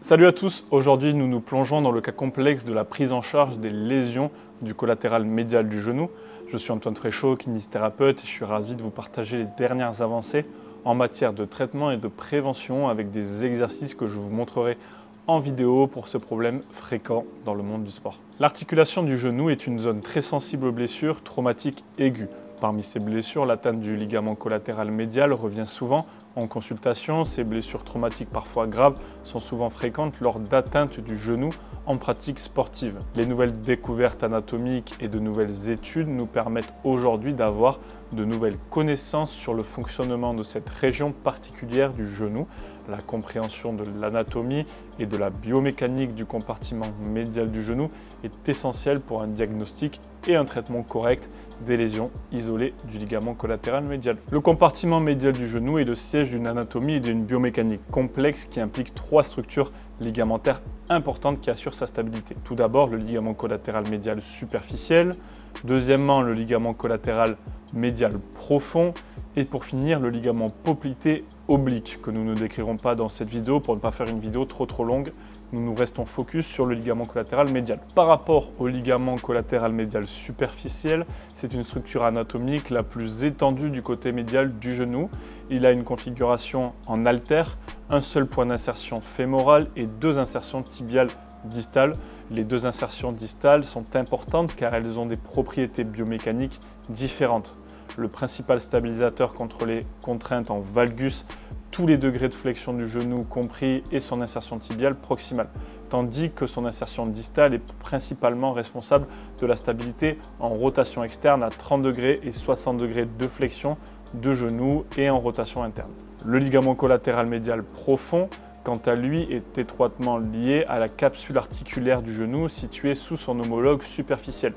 Salut à tous, aujourd'hui nous nous plongeons dans le cas complexe de la prise en charge des lésions du collatéral médial du genou. Je suis Antoine Fréchaud, kinésithérapeute et je suis ravi de vous partager les dernières avancées en matière de traitement et de prévention avec des exercices que je vous montrerai en vidéo pour ce problème fréquent dans le monde du sport. L'articulation du genou est une zone très sensible aux blessures traumatiques aiguës. Parmi ces blessures, l'atteinte du ligament collatéral médial revient souvent en consultation. Ces blessures traumatiques parfois graves sont souvent fréquentes lors d'atteintes du genou en pratique sportive. Les nouvelles découvertes anatomiques et de nouvelles études nous permettent aujourd'hui d'avoir de nouvelles connaissances sur le fonctionnement de cette région particulière du genou. La compréhension de l'anatomie et de la biomécanique du compartiment médial du genou est essentielle pour un diagnostic et un traitement correct des lésions isolées du ligament collatéral médial. Le compartiment médial du genou est le siège d'une anatomie et d'une biomécanique complexe qui implique trois structures ligamentaires importantes qui assurent sa stabilité. Tout d'abord, le ligament collatéral médial superficiel. Deuxièmement, le ligament collatéral médial profond. Et pour finir, le ligament poplité oblique, que nous ne décrirons pas dans cette vidéo pour ne pas faire une vidéo trop longue. Nous restons focus sur le ligament collatéral médial. Par rapport au ligament collatéral médial superficiel, c'est une structure anatomique la plus étendue du côté médial du genou. Il a une configuration en haltère, un seul point d'insertion fémoral et deux insertions tibiales distales. Les deux insertions distales sont importantes car elles ont des propriétés biomécaniques différentes. Le principal stabilisateur contre les contraintes en valgus, tous les degrés de flexion du genou compris et son insertion tibiale proximale, tandis que son insertion distale est principalement responsable de la stabilité en rotation externe à 30 degrés et 60 degrés de flexion de genou et en rotation interne. Le ligament collatéral médial profond, quant à lui, est étroitement lié à la capsule articulaire du genou située sous son homologue superficiel.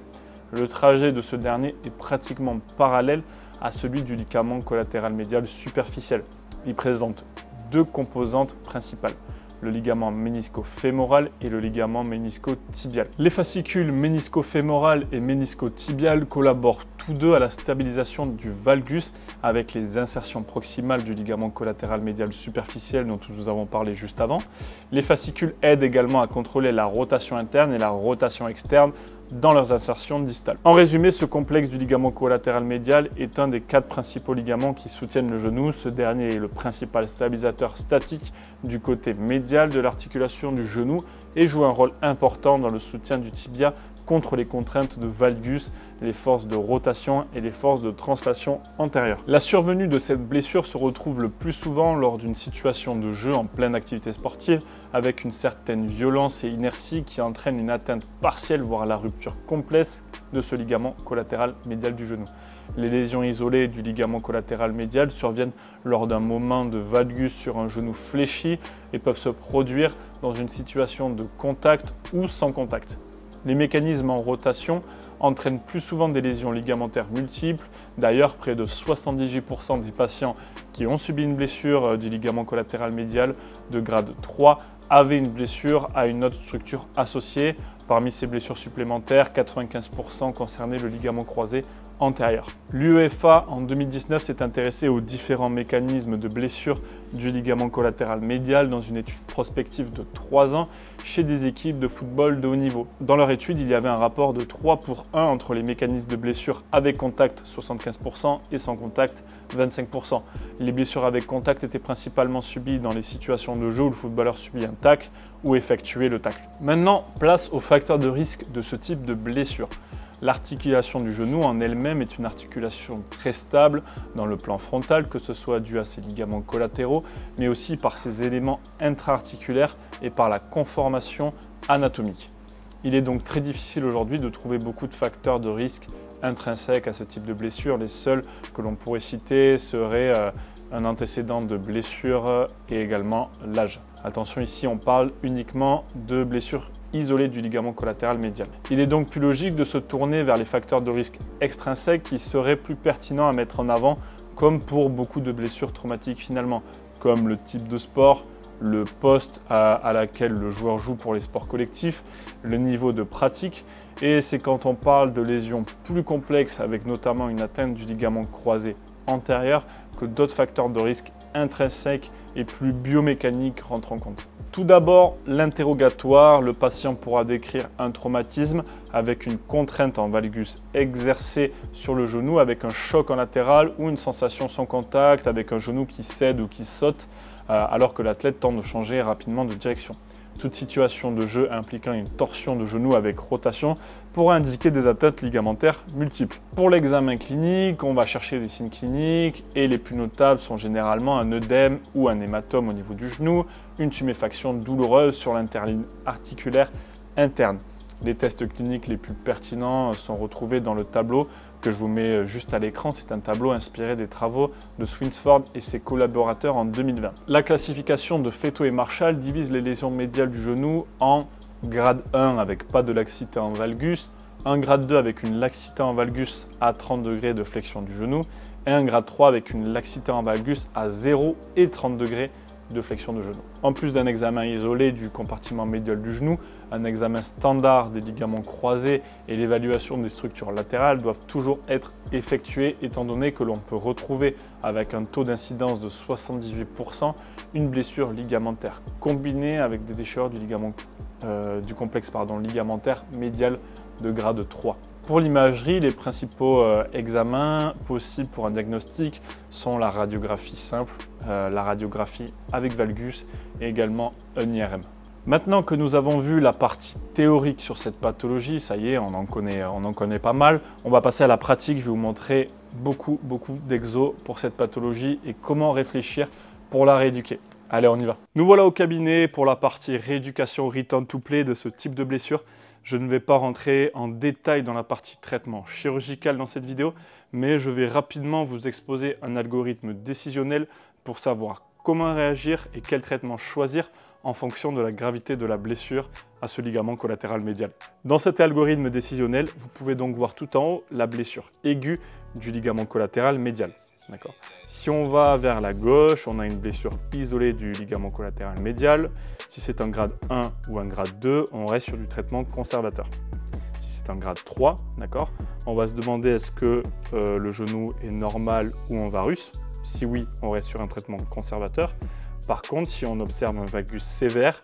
Le trajet de ce dernier est pratiquement parallèle à celui du ligament collatéral médial superficiel. Il présente deux composantes principales, le ligament ménisco-fémoral et le ligament ménisco-tibial. Les fascicules ménisco-fémoral et ménisco-tibial collaborent tous deux à la stabilisation du valgus avec les insertions proximales du ligament collatéral médial superficiel dont nous avons parlé juste avant. Les fascicules aident également à contrôler la rotation interne et la rotation externe dans leurs insertions distales. En résumé, ce complexe du ligament collatéral médial est un des quatre principaux ligaments qui soutiennent le genou. Ce dernier est le principal stabilisateur statique du côté médial de l'articulation du genou et joue un rôle important dans le soutien du tibia contre les contraintes de valgus, les forces de rotation et les forces de translation antérieure. La survenue de cette blessure se retrouve le plus souvent lors d'une situation de jeu en pleine activité sportive avec une certaine violence et inertie qui entraîne une atteinte partielle voire la rupture complète de ce ligament collatéral médial du genou. Les lésions isolées du ligament collatéral médial surviennent lors d'un moment de valgus sur un genou fléchi et peuvent se produire dans une situation de contact ou sans contact. Les mécanismes en rotation entraînent plus souvent des lésions ligamentaires multiples. D'ailleurs, près de 78% des patients qui ont subi une blessure du ligament collatéral médial de grade 3 avaient une blessure à une autre structure associée. Parmi ces blessures supplémentaires, 95% concernaient le ligament croisé antérieur. L'UEFA en 2019 s'est intéressé aux différents mécanismes de blessure du ligament collatéral médial dans une étude prospective de 3 ans chez des équipes de football de haut niveau. Dans leur étude, il y avait un rapport de 3 pour 1 entre les mécanismes de blessure avec contact 75% et sans contact 25%. Les blessures avec contact étaient principalement subies dans les situations de jeu où le footballeur subit un tacle ou effectuait le tacle. Maintenant, place aux facteurs de risque de ce type de blessure. L'articulation du genou en elle-même est une articulation très stable dans le plan frontal, que ce soit dû à ses ligaments collatéraux, mais aussi par ses éléments intra-articulaires et par la conformation anatomique. Il est donc très difficile aujourd'hui de trouver beaucoup de facteurs de risque intrinsèques à ce type de blessure. Les seuls que l'on pourrait citer seraient un antécédent de blessure et également l'âge. Attention, ici on parle uniquement de blessures isolées du ligament collatéral médial. Il est donc plus logique de se tourner vers les facteurs de risque extrinsèques qui seraient plus pertinents à mettre en avant, comme pour beaucoup de blessures traumatiques finalement, comme le type de sport, le poste à laquelle le joueur joue pour les sports collectifs, le niveau de pratique. Et c'est quand on parle de lésions plus complexes avec notamment une atteinte du ligament croisé antérieur que d'autres facteurs de risque intrinsèques et plus biomécaniques rentrent en compte. Tout d'abord, l'interrogatoire. Le patient pourra décrire un traumatisme avec une contrainte en valgus exercée sur le genou, avec un choc en latéral ou une sensation sans contact, avec un genou qui cède ou qui saute, alors que l'athlète tente de changer rapidement de direction. Toute situation de jeu impliquant une torsion de genou avec rotation pourra indiquer des atteintes ligamentaires multiples. Pour l'examen clinique, on va chercher des signes cliniques et les plus notables sont généralement un œdème ou un hématome au niveau du genou, une tuméfaction douloureuse sur l'interligne articulaire interne. Les tests cliniques les plus pertinents sont retrouvés dans le tableau que je vous mets juste à l'écran. C'est un tableau inspiré des travaux de Swinsford et ses collaborateurs en 2020. La classification de Feto et Marshall divise les lésions médiales du genou en grade 1 avec pas de laxité en valgus, un grade 2 avec une laxité en valgus à 30 degrés de flexion du genou et un grade 3 avec une laxité en valgus à 0 et 30 degrés de flexion de genou. En plus d'un examen isolé du compartiment médial du genou, un examen standard des ligaments croisés et l'évaluation des structures latérales doivent toujours être effectués étant donné que l'on peut retrouver avec un taux d'incidence de 78% une blessure ligamentaire combinée avec des déchirures du complexe ligamentaire médial de grade 3. Pour l'imagerie, les principaux examens possibles pour un diagnostic sont la radiographie simple, la radiographie avec valgus et également un IRM. Maintenant que nous avons vu la partie théorique sur cette pathologie, ça y est, on en connaît pas mal, on va passer à la pratique. Je vais vous montrer beaucoup d'exos pour cette pathologie et comment réfléchir pour la rééduquer. Allez, on y va. Nous voilà au cabinet pour la partie rééducation return to play de ce type de blessure. Je ne vais pas rentrer en détail dans la partie traitement chirurgical dans cette vidéo, mais je vais rapidement vous exposer un algorithme décisionnel pour savoir comment réagir et quel traitement choisir en fonction de la gravité de la blessure à ce ligament collatéral médial. Dans cet algorithme décisionnel, vous pouvez donc voir tout en haut la blessure aiguë du ligament collatéral médial. Si on va vers la gauche, on a une blessure isolée du ligament collatéral médial. Si c'est un grade 1 ou un grade 2, on reste sur du traitement conservateur. Si c'est un grade 3, on va se demander est-ce que le genou est normal ou en varus. Si oui, on reste sur un traitement conservateur. Par contre, si on observe un valgus sévère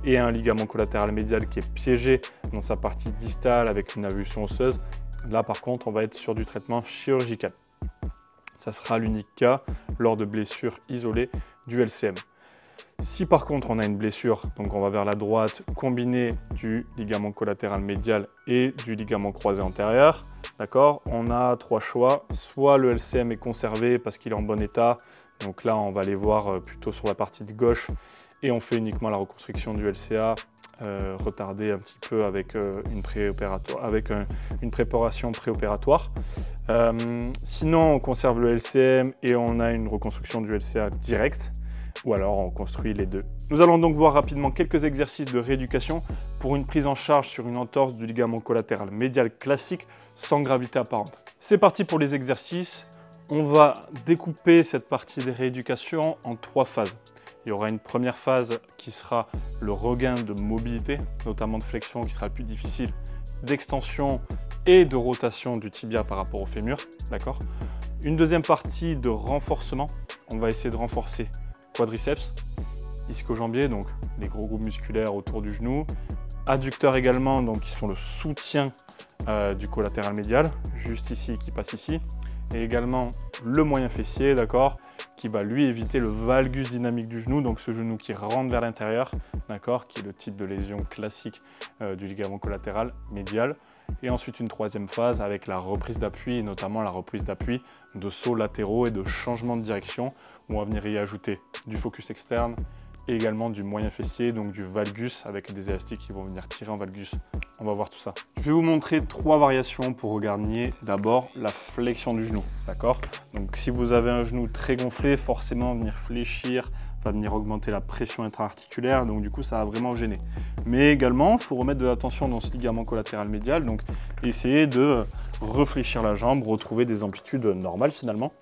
et un ligament collatéral médial qui est piégé dans sa partie distale avec une avulsion osseuse, là par contre, on va être sur du traitement chirurgical. Ça sera l'unique cas lors de blessures isolées du LCM. Si par contre on a une blessure, donc on va vers la droite, combinée du ligament collatéral médial et du ligament croisé antérieur, on a trois choix. Soit le LCM est conservé parce qu'il est en bon état, donc là on va aller voir plutôt sur la partie de gauche et on fait uniquement la reconstruction du LCA, retardée un petit peu avec une préparation préopératoire. Sinon on conserve le LCM et on a une reconstruction du LCA directe. Ou alors on construit les deux. Nous allons donc voir rapidement quelques exercices de rééducation pour une prise en charge sur une entorse du ligament collatéral médial classique sans gravité apparente. C'est parti pour les exercices. On va découper cette partie de rééducation en 3 phases. Il y aura une première phase qui sera le regain de mobilité, notamment de flexion qui sera le plus difficile, d'extension et de rotation du tibia par rapport au fémur. Une deuxième partie de renforcement. On va essayer de renforcer quadriceps, ischio-jambier, donc les gros groupes musculaires autour du genou, adducteurs également, donc qui sont le soutien du collatéral médial, juste ici, qui passe ici, et également le moyen fessier, qui va lui éviter le valgus dynamique du genou, donc ce genou qui rentre vers l'intérieur, qui est le type de lésion classique du ligament collatéral médial. Et ensuite une troisième phase avec la reprise d'appui, et notamment la reprise d'appui de sauts latéraux et de changement de direction, où on va venir y ajouter du focus externe et également du moyen fessier, donc du valgus avec des élastiques qui vont venir tirer en valgus. On va voir tout ça. Je vais vous montrer 3 variations pour regagner d'abord la flexion du genou. Donc si vous avez un genou très gonflé, forcément venir fléchir va venir augmenter la pression intra-articulaire, donc du coup ça va vraiment gêner. Mais également, il faut remettre de l'attention dans ce ligament collatéral médial, donc essayer de réfléchir la jambe, retrouver des amplitudes normales finalement.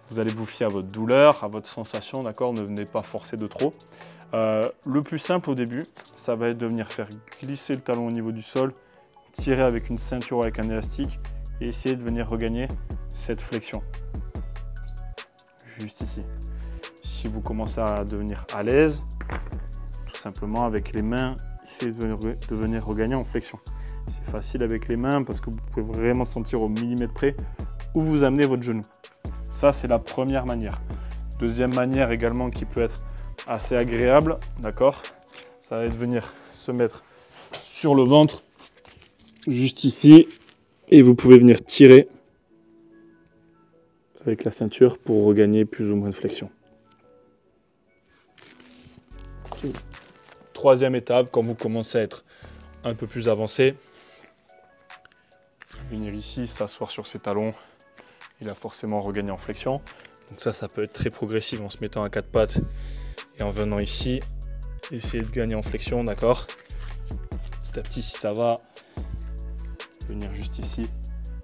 Vous allez vous fier à votre douleur, à votre sensation, ne venez pas forcer de trop. Le plus simple au début, ça va être de venir faire glisser le talon au niveau du sol, tirer avec une ceinture avec un élastique et essayer de venir regagner cette flexion. Juste ici. si vous commencez à devenir à l'aise, tout simplement avec les mains, essayez de venir regagner en flexion. C'est facile avec les mains parce que vous pouvez vraiment sentir au millimètre près où vous amenez votre genou. Ça, c'est la première manière. Deuxième manière également qui peut être assez agréable, d'accord? Ça va être de venir se mettre sur le ventre, juste ici, et vous pouvez venir tirer avec la ceinture pour regagner plus ou moins de flexion. Troisième étape, quand vous commencez à être un peu plus avancé, venir ici, s'asseoir sur ses talons, il a forcément regagné en flexion. Donc ça peut être très progressif en se mettant à quatre pattes et en venant ici, essayer de gagner en flexion, d'accord? Petit à petit, si ça va, venir juste ici,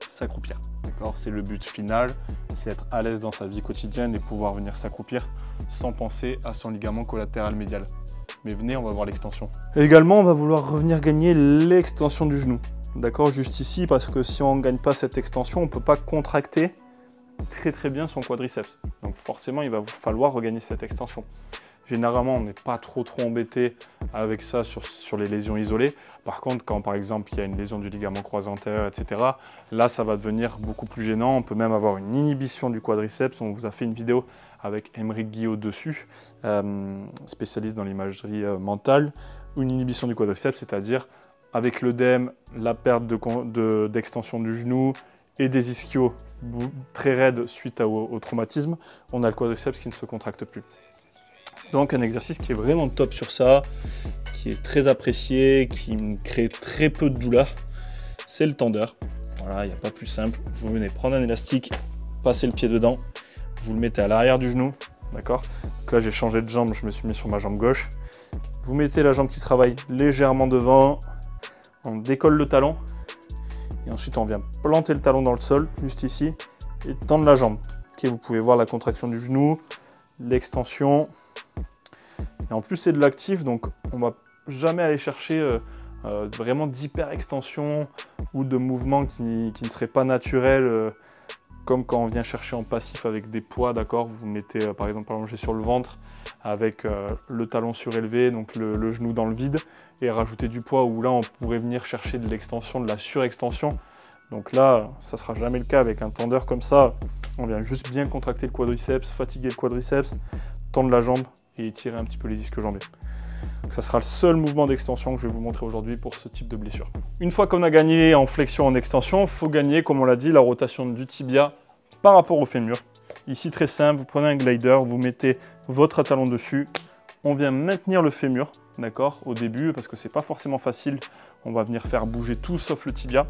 s'accroupir, d'accord? C'est le but final, c'est être à l'aise dans sa vie quotidienne et pouvoir venir s'accroupir sans penser à son ligament collatéral médial. Mais venez, on va voir l'extension. Également, on va vouloir revenir gagner l'extension du genou, d'accord? Juste ici, parce que si on ne gagne pas cette extension, on ne peut pas contracter très bien son quadriceps. Donc forcément, il va vous falloir regagner cette extension. Généralement, on n'est pas trop embêté avec ça sur les lésions isolées. Par contre, quand par exemple, il y a une lésion du ligament croisé antérieur, etc., là, ça va devenir beaucoup plus gênant. On peut même avoir une inhibition du quadriceps. On vous a fait une vidéo avec Aymeric Guillot dessus, spécialiste dans l'imagerie mentale. Une inhibition du quadriceps, c'est-à-dire avec l'œdème, la perte d'extension du genou et des ischios très raides suite au traumatisme, on a le quadriceps qui ne se contracte plus. Donc un exercice qui est vraiment top sur ça, qui est très apprécié, qui me crée très peu de douleur, c'est le tendeur. Voilà, il n'y a pas plus simple. Vous venez prendre un élastique, passer le pied dedans, vous le mettez à l'arrière du genou, d'accord? Donc là j'ai changé de jambe, je me suis mis sur ma jambe gauche. Vous mettez la jambe qui travaille légèrement devant, on décolle le talon, et ensuite on vient planter le talon dans le sol, juste ici, et tendre la jambe. Okay, vous pouvez voir la contraction du genou, l'extension. Et en plus c'est de l'actif, donc on ne va jamais aller chercher vraiment d'hyper extension ou de mouvements qui ne seraient pas naturels, comme quand on vient chercher en passif avec des poids, d'accord? Vous mettez par exemple allongé sur le ventre avec le talon surélevé, donc le genou dans le vide, et rajouter du poids, où là on pourrait venir chercher de l'extension, de la surextension. Donc là, ça ne sera jamais le cas avec un tendeur comme ça. On vient juste bien contracter le quadriceps, fatiguer le quadriceps, tendre la jambe et étirer un petit peu les ischios jambiers. Donc ça sera le seul mouvement d'extension que je vais vous montrer aujourd'hui pour ce type de blessure. Une fois qu'on a gagné en flexion, en extension, il faut gagner, comme on l'a dit, la rotation du tibia par rapport au fémur. Ici, très simple, vous prenez un glider, vous mettez votre talon dessus, on vient maintenir le fémur, d'accord, au début, parce que c'est pas forcément facile. On va venir faire bouger tout sauf le tibia.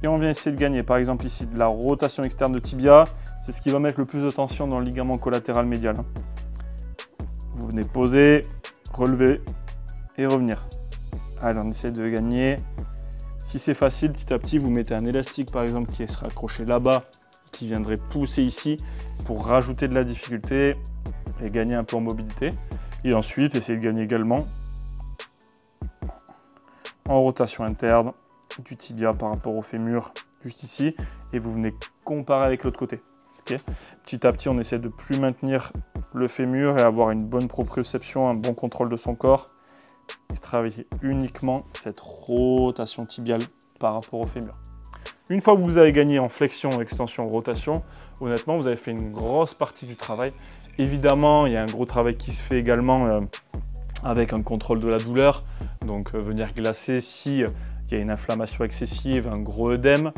Et on vient essayer de gagner, par exemple ici, de la rotation externe de tibia. C'est ce qui va mettre le plus de tension dans le ligament collatéral médial. Vous venez poser, relever et revenir. Allez, on essaie de gagner. Si c'est facile, petit à petit, vous mettez un élastique, par exemple, qui sera accroché là-bas, qui viendrait pousser ici pour rajouter de la difficulté et gagner un peu en mobilité. Et ensuite, essayez de gagner également en rotation interne du tibia par rapport au fémur, juste ici, et vous venez comparer avec l'autre côté. Okay. Petit à petit, on essaie de plus maintenir le fémur et avoir une bonne proprioception, un bon contrôle de son corps, et travailler uniquement cette rotation tibiale par rapport au fémur. Une fois que vous avez gagné en flexion, extension, rotation, honnêtement, vous avez fait une grosse partie du travail. Évidemment, il y a un gros travail qui se fait également avec un contrôle de la douleur, donc venir glacer si il y a une inflammation excessive, un gros œdème,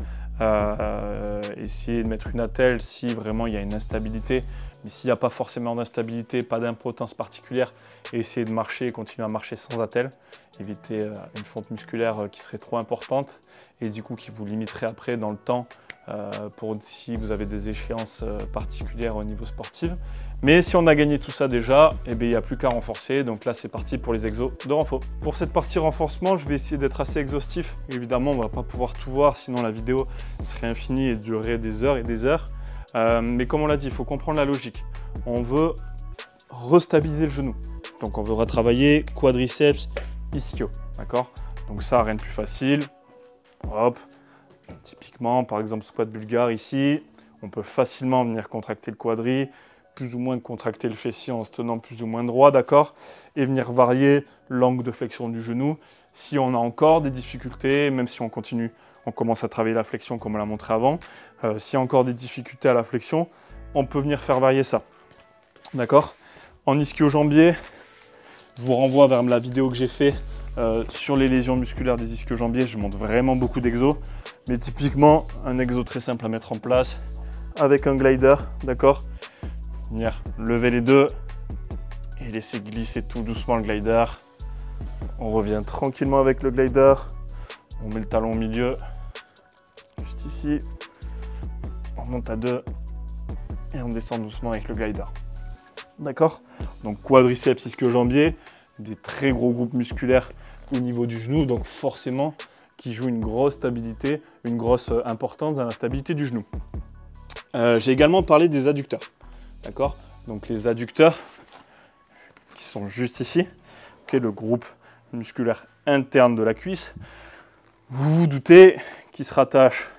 essayer de mettre une attelle si vraiment il y a une instabilité, mais s'il n'y a pas forcément d'instabilité, pas d'impotence particulière, essayer de marcher et continuer à marcher sans attelle, éviter une fonte musculaire qui serait trop importante et du coup qui vous limiterait après dans le temps pour si vous avez des échéances particulières au niveau sportif. Mais si on a gagné tout ça déjà, eh bien, il n'y a plus qu'à renforcer. Donc là, c'est parti pour les exos de renfo. Pour cette partie renforcement, je vais essayer d'être assez exhaustif. Évidemment, on ne va pas pouvoir tout voir, sinon la vidéo serait infinie et durerait des heures et des heures. Mais comme on l'a dit, il faut comprendre la logique. On veut restabiliser le genou. Donc on devra travailler quadriceps, ischio. D'accord? Donc ça, rien de plus facile. Hop. Typiquement, par exemple, squat bulgare ici. On peut facilement venir contracter le quadri, plus ou moins contracter le fessier en se tenant plus ou moins droit, d'accord? Et venir varier l'angle de flexion du genou. Si on a encore des difficultés, même si on continue, on commence à travailler la flexion comme on l'a montré avant, s'il y a encore des difficultés à la flexion, on peut venir faire varier ça, d'accord? En ischio-jambier, je vous renvoie vers la vidéo que j'ai fait sur les lésions musculaires des ischio-jambiers. Je montre vraiment beaucoup d'exos, mais typiquement un exo très simple à mettre en place avec un glider, d'accord? Venir lever les deux et laisser glisser tout doucement le glider. On revient tranquillement avec le glider. On met le talon au milieu, juste ici. On monte à 2 et on descend doucement avec le glider. D'accord? Donc quadriceps, ischio-jambier, des très gros groupes musculaires au niveau du genou, donc forcément qui jouent une grosse stabilité, une grosse importance dans la stabilité du genou. J'ai également parlé des adducteurs. D'accord? Donc les adducteurs qui sont juste ici, okay, le groupe musculaire interne de la cuisse. Vous vous doutez qu'il se rattache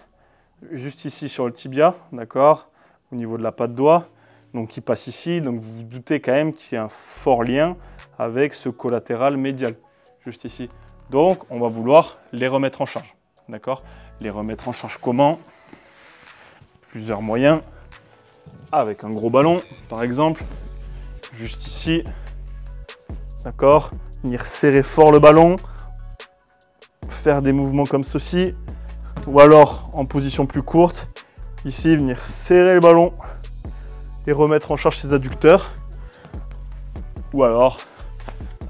juste ici sur le tibia, d'accord, au niveau de la patte doigt, donc qui passe ici. Donc vous vous doutez quand même qu'il y a un fort lien avec ce collatéral médial, juste ici. Donc on va vouloir les remettre en charge, d'accord? Les remettre en charge comment? Plusieurs moyens. Avec un gros ballon, par exemple, juste ici, d'accord? Venir serrer fort le ballon, faire des mouvements comme ceci, ou alors en position plus courte, ici, venir serrer le ballon et remettre en charge ses adducteurs, ou alors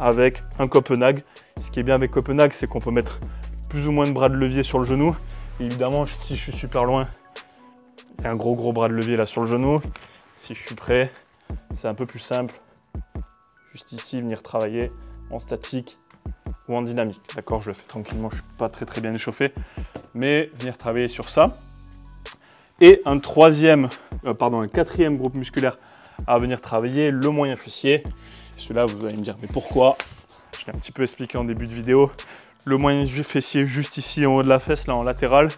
avec un Copenhague. Ce qui est bien avec Copenhague, c'est qu'on peut mettre plus ou moins de bras de levier sur le genou. Et évidemment, si je suis super loin, il y a un gros bras de levier là sur le genou. Si je suis prêt, c'est un peu plus simple. Juste ici, venir travailler en statique ou en dynamique. D'accord, je le fais tranquillement, je ne suis pas très bien échauffé. Mais venir travailler sur ça. Et un quatrième groupe musculaire à venir travailler, le moyen fessier. Celui-là, vous allez me dire, mais pourquoi? Je l'ai un petit peu expliqué en début de vidéo. Le moyen fessier juste ici en haut de la fesse, là en latéral,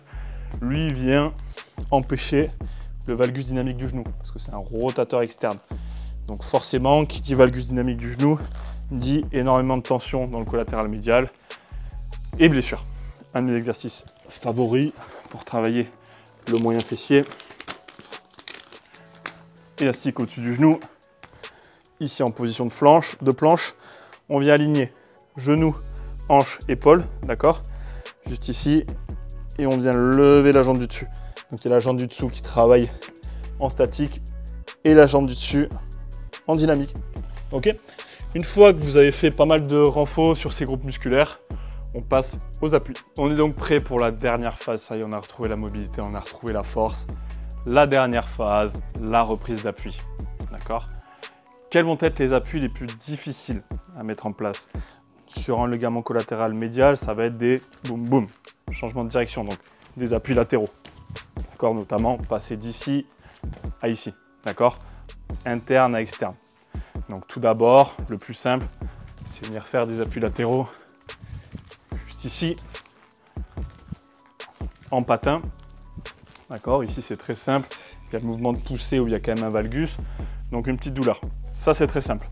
lui vient empêcher le valgus dynamique du genou, parce que c'est un rotateur externe. Donc forcément, qui dit valgus dynamique du genou, dit énormément de tension dans le collatéral médial et blessure. Un de mes exercices favoris pour travailler le moyen fessier. Élastique au-dessus du genou. Ici en position de planche, on vient aligner genou, hanche, épaule, d'accord? Juste ici, et on vient lever la jambe du dessus. Donc il y a la jambe du dessous qui travaille en statique et la jambe du dessus en dynamique. Ok? Une fois que vous avez fait pas mal de renfort sur ces groupes musculaires, on passe aux appuis. On est donc prêt pour la dernière phase. Ça y est, on a retrouvé la mobilité, on a retrouvé la force. La dernière phase, la reprise d'appui. D'accord? Quels vont être les appuis les plus difficiles à mettre en place? Sur un ligament collatéral médial, ça va être des boum boum, changement de direction, donc des appuis latéraux. D'accord, notamment passer d'ici à ici, d'accord? Interne à externe. Donc tout d'abord, le plus simple, c'est venir faire des appuis latéraux juste ici, en patin. D'accord, ici c'est très simple. Il y a le mouvement de poussée où il y a quand même un valgus, donc une petite douleur. Ça c'est très simple.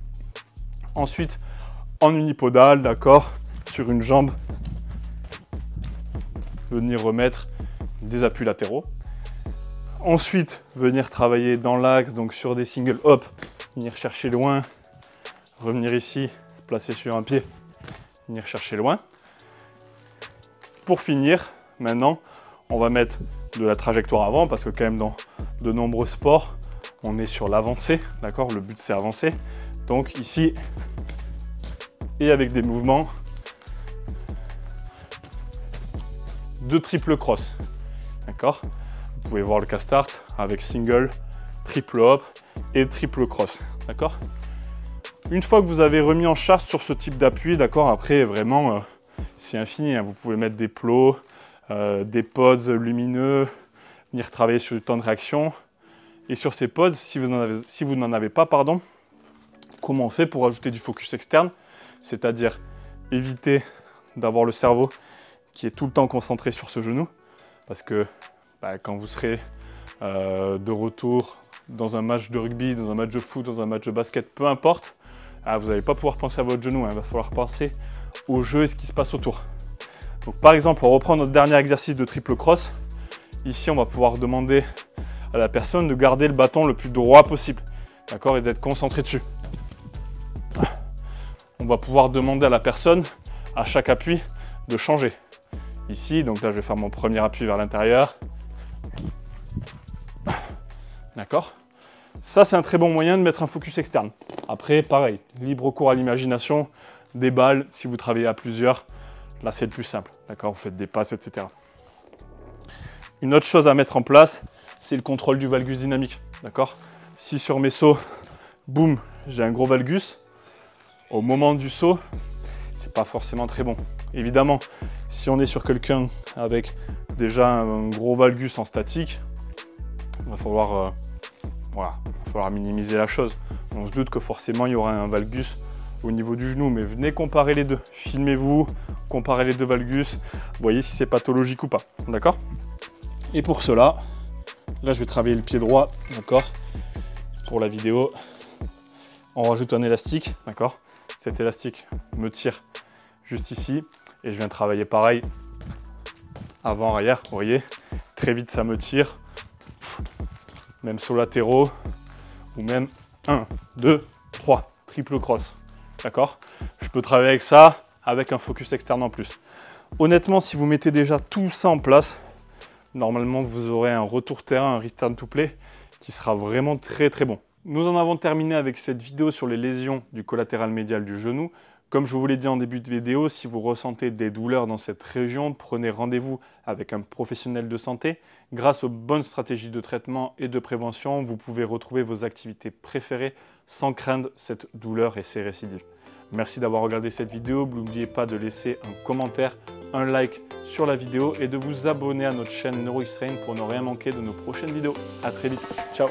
Ensuite, en unipodal, d'accord, sur une jambe, venir remettre des appuis latéraux. Ensuite, venir travailler dans l'axe, donc sur des single hop, venir chercher loin, revenir ici, se placer sur un pied, venir chercher loin. Pour finir, maintenant, on va mettre de la trajectoire avant, parce que quand même dans de nombreux sports, on est sur l'avancée, d'accord? Le but c'est avancer. Donc ici, et avec des mouvements de triple cross, d'accord? Vous pouvez voir le castart avec single, triple hop et triple cross, d'accord? Une fois que vous avez remis en charge sur ce type d'appui, d'accord, après vraiment c'est infini, hein. Vous pouvez mettre des plots, des pods lumineux, venir travailler sur le temps de réaction. Et sur ces pods, si vous n'en avez pas, pardon, comment on fait pour ajouter du focus externe? C'est-à-dire éviter d'avoir le cerveau qui est tout le temps concentré sur ce genou, parce que quand vous serez de retour dans un match de rugby, dans un match de foot, dans un match de basket, peu importe, vous n'allez pas pouvoir penser à votre genou, il va falloir penser au jeu et ce qui se passe autour. Donc par exemple, on reprend notre dernier exercice de triple cross. Ici, on va pouvoir demander à la personne de garder le bâton le plus droit possible, d'accord, et d'être concentré dessus. On va pouvoir demander à la personne, à chaque appui, de changer. Ici, donc là, je vais faire mon premier appui vers l'intérieur. D'accord? Ça, c'est un très bon moyen de mettre un focus externe. Après, pareil, libre cours à l'imagination, des balles, si vous travaillez à plusieurs, là, c'est le plus simple. D'accord? Vous faites des passes, etc. Une autre chose à mettre en place, c'est le contrôle du valgus dynamique. D'accord? Si sur mes sauts, boum, j'ai un gros valgus, au moment du saut, c'est pas forcément très bon. Évidemment, si on est sur quelqu'un avec déjà un gros valgus en statique, il va falloir, minimiser la chose. On se doute que forcément il y aura un valgus au niveau du genou, mais venez comparer les deux. Filmez-vous, comparez les deux valgus, voyez si c'est pathologique ou pas. D'accord? Et pour cela, là je vais travailler le pied droit, d'accord? Pour la vidéo, on rajoute un élastique, d'accord? Cet élastique me tire juste ici et je viens travailler pareil avant, arrière, vous voyez, très vite ça me tire, même sur latéraux ou même 1, 2, 3, triple cross, d'accord? Je peux travailler avec ça, avec un focus externe en plus. Honnêtement, si vous mettez déjà tout ça en place, normalement vous aurez un retour terrain, un return to play qui sera vraiment très très bon. Nous en avons terminé avec cette vidéo sur les lésions du collatéral médial du genou. Comme je vous l'ai dit en début de vidéo, si vous ressentez des douleurs dans cette région, prenez rendez-vous avec un professionnel de santé. Grâce aux bonnes stratégies de traitement et de prévention, vous pouvez retrouver vos activités préférées sans craindre cette douleur et ces récidives. Merci d'avoir regardé cette vidéo. N'oubliez pas de laisser un commentaire, un like sur la vidéo et de vous abonner à notre chaîne NeuroXtrain pour ne rien manquer de nos prochaines vidéos. À très vite. Ciao.